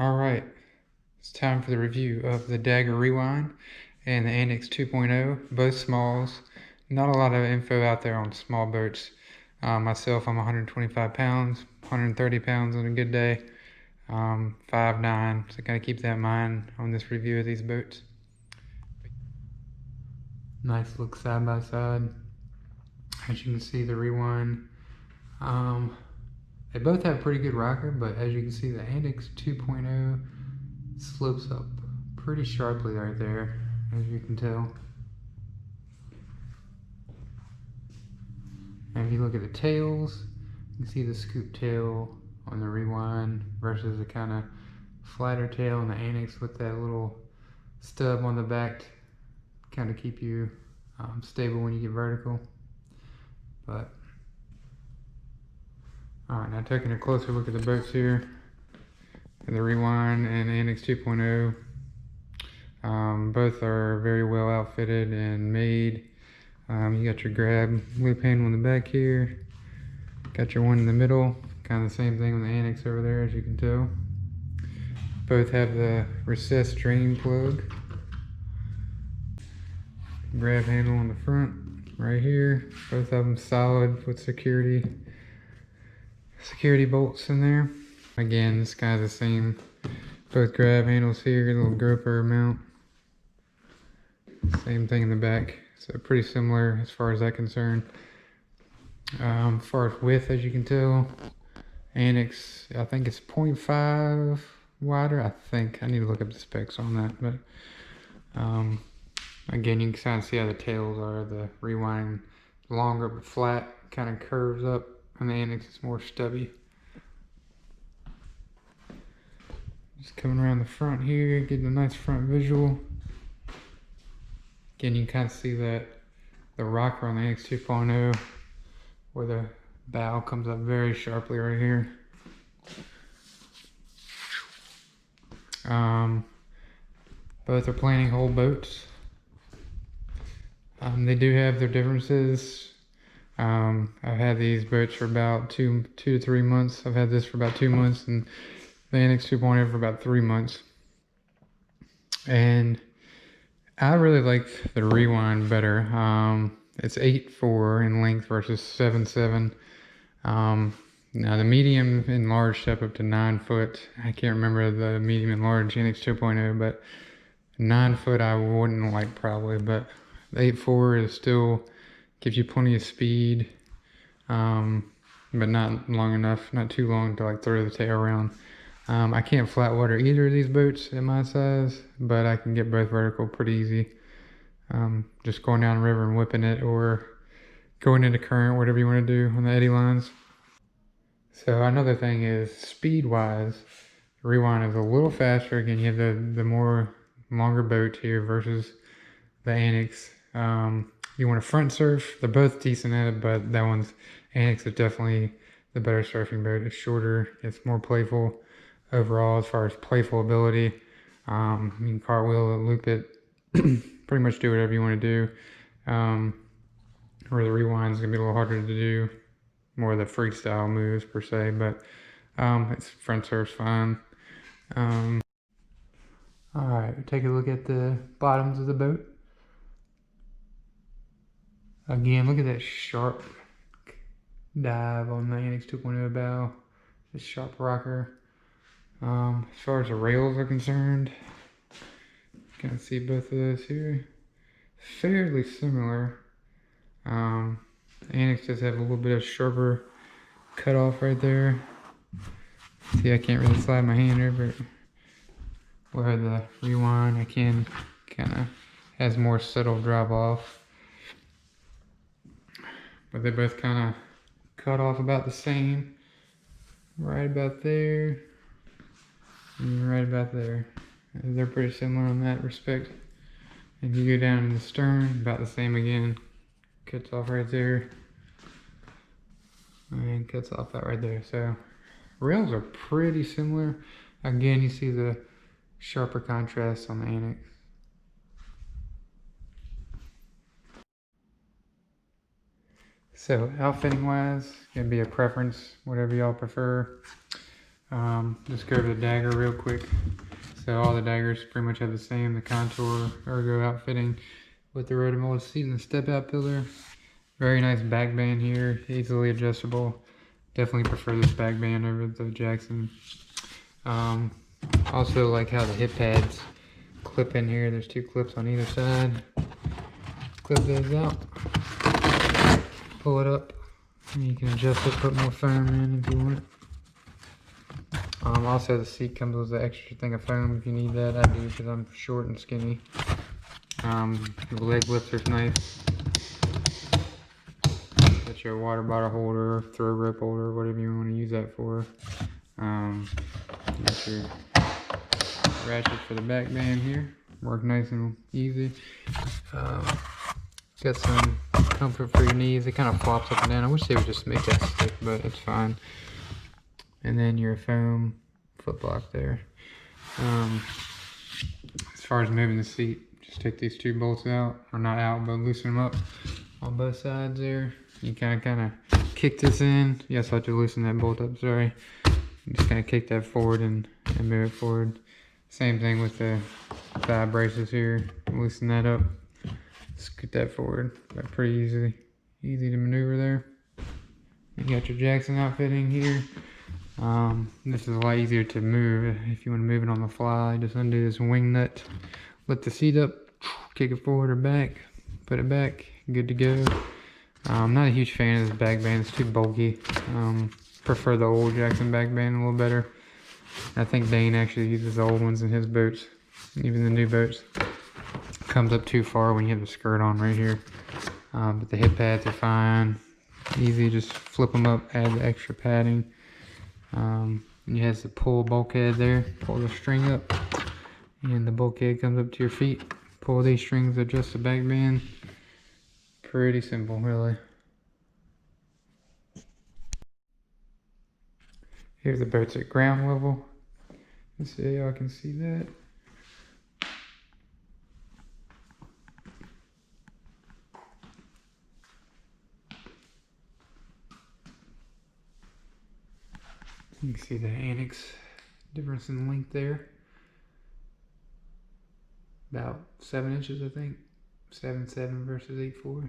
Alright, it's time for the review of the Dagger Rewind and the Antix 2.0, both smalls. Not a lot of info out there on small boats. Myself, I'm 125 pounds, 130 pounds on a good day, 5'9", so gotta keep that in mind on this review of these boats. Nice look side by side. As you can see, the Rewind, they both have pretty good rocker, but as you can see, the Antix 2.0 slopes up pretty sharply right there, as you can tell. And if you look at the tails, you can see the scoop tail on the Rewind versus the kind of flatter tail on the Antix with that little stub on the back to kind of keep you stable when you get vertical. But alright, now taking a closer look at the boats here, the Rewind and Antix 2.0. Both are very well outfitted and made. You got your grab loop handle in the back here. Got your one in the middle. Kind of the same thing on the Antix over there, as you can tell. Both have the recessed drain plug. Grab handle on the front, right here. Both of them solid with security bolts in there. Again, this guy's the same. Both grab handles here, little groper mount. Same thing in the back. So pretty similar as far as that's concerned. As far as width, as you can tell, Antix, I think it's 0.5 wider. I think I need to look up the specs on that, but again, you can kind of see how the tails are. The Rewind longer but flat, kind of curves up, and the Antix is more stubby. Just coming around the front here, getting a nice front visual. Again, you can kind of see that the rocker on the Antix 2.0, where the bow comes up very sharply right here. Both are planning hole boats. They do have their differences. I've had these boats for about two to 3 months. I've had this for about 2 months, and the Antix 2.0 for about 3 months. And I really like the Rewind better. It's 8'4" in length versus 7'7". Now the medium and large step up to 9 foot. I can't remember the medium and large Antix 2.0, but 9 foot I wouldn't like probably, but the 8'4" is still gives you plenty of speed, but not long enough, not too long to like throw the tail around. I can't flat water either of these boats at my size, but I can get both vertical pretty easy. Just going down the river and whipping it, or going into current, whatever you want to do on the eddy lines. So another thing is speed-wise, the Rewind is a little faster. Again, you have the more longer boat here versus the Antix. You want to front surf, they're both decent at it, but that one's Antix is definitely the better surfing boat. It's shorter, it's more playful overall as far as playful ability. You can cartwheel it, loop it, pretty much do whatever you want to do. Where the Rewind's gonna be a little harder to do, more of the freestyle moves per se, but it's front surf's fine. Alright, take a look at the bottoms of the boat. Again, look at that sharp dive on the Antix 2.0 bow, the sharp rocker. As far as the rails are concerned, you can see both of those here. Fairly similar. Antix does have a little bit of sharper cutoff right there. See, I can't really slide my hand over, where the Rewind, I can kind of has more subtle drop off. But they both kind of cut off about the same. Right about there. And right about there. They're pretty similar in that respect. And you go down in the stern, about the same again. Cuts off right there. And cuts off that right there. So rails are pretty similar. Again, you see the sharper contrast on the Antix. So outfitting wise, gonna be a preference, whatever y'all prefer. Just go to the Dagger real quick. So all the Daggers pretty much have the same, the contour, ergo outfitting with the rotomolded seat and the step out pillar. Very nice back band here, easily adjustable. Definitely prefer this back band over the Jackson. Also like how the hip pads clip in here. There's 2 clips on either side. Clip those out, pull it up, and you can adjust it, put more foam in if you want. Also the seat comes with an extra thing of foam if you need that. I do because I'm short and skinny. The leg lifter's nice. Got your water bottle holder, throw rope holder, whatever you want to use that for. Got your ratchet for the back band here. Work nice and easy. Got some comfort for your knees. It kind of flops up and down. I wish they would just make that stick, but it's fine. And then your foam foot block there. As far as moving the seat, just take these 2 bolts out, or not out, but loosen them up on both sides there. You kind of kick this in. Yes, I have to loosen that bolt up, sorry. You just kind of kick that forward and move it forward. Same thing with the thigh braces here. Loosen that up. Scoot that forward. But pretty easy to maneuver there. You got your Jackson outfitting here. This is a lot easier to move if you want to move it on the fly. Just undo this wing nut, lift the seat up, kick it forward or back, put it back, good to go. I'm not a huge fan of this back band. It's too bulky. Prefer the old Jackson back band a little better. I think Dane actually uses the old ones in his boats, even the new boats. Comes up too far when you have the skirt on right here. But the hip pads are fine. Easy, just flip them up, add the extra padding. It has the pull bulkhead there. Pull the string up, and the bulkhead comes up to your feet. Pull these strings, adjust the back band. Pretty simple, really. Here's the boats at ground level. Let's see how y'all can see that. You can see the Antix difference in length there. About 7 inches, I think. 7.7 versus 8.4.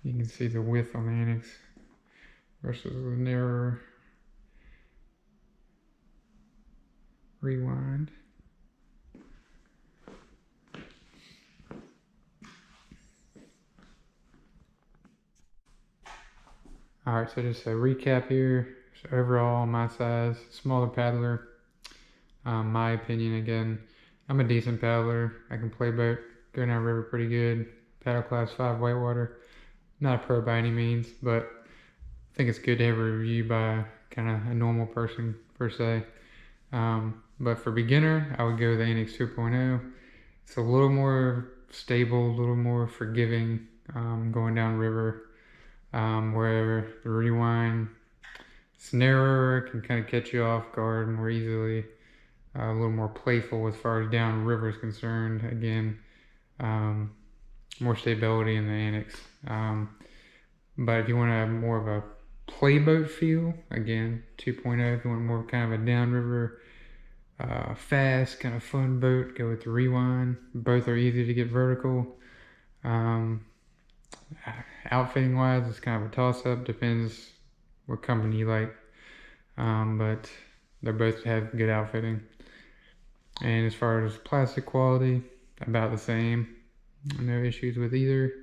You can see the width on the Antix versus the narrower rewind. Alright, so just a recap here. So overall, my size, smaller paddler. My opinion, again, I'm a decent paddler. I can play boat, go down river pretty good. Paddle class 5 whitewater. Not a pro by any means, but I think it's good to have a review by kind of a normal person per se. But for beginner, I would go with the Antix 2.0. It's a little more stable, a little more forgiving going down river. Where the rewind, it's narrower, can kind of catch you off guard more easily. A little more playful as far as down river is concerned. Again, more stability in the Antix. But if you want to have more of a playboat feel, again, 2.0. If you want more kind of a downriver, fast, kind of fun boat, go with the rewind. Both are easy to get vertical. Outfitting wise, it's kind of a toss-up. Depends what company you like. But they both have good outfitting. And as far as plastic quality, about the same. No issues with either.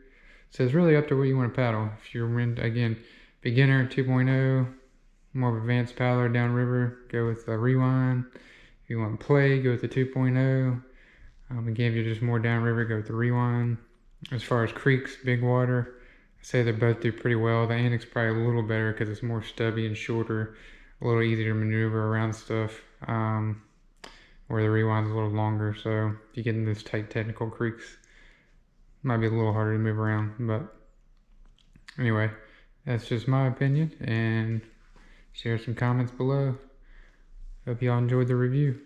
So it's really up to what you want to paddle. If you're, again, beginner 2.0, more of advanced paddler downriver, go with the rewind. If you want to play, go with the 2.0. Again, if you're just more downriver, go with the rewind. As far as creeks, big water, I say they both do pretty well. The Antix probably a little better because it's more stubby and shorter, a little easier to maneuver around stuff. Where the rewind's a little longer, so if you get in those tight technical creeks, might be a little harder to move around. But anyway, that's just my opinion, and share some comments below. Hope y'all enjoyed the review.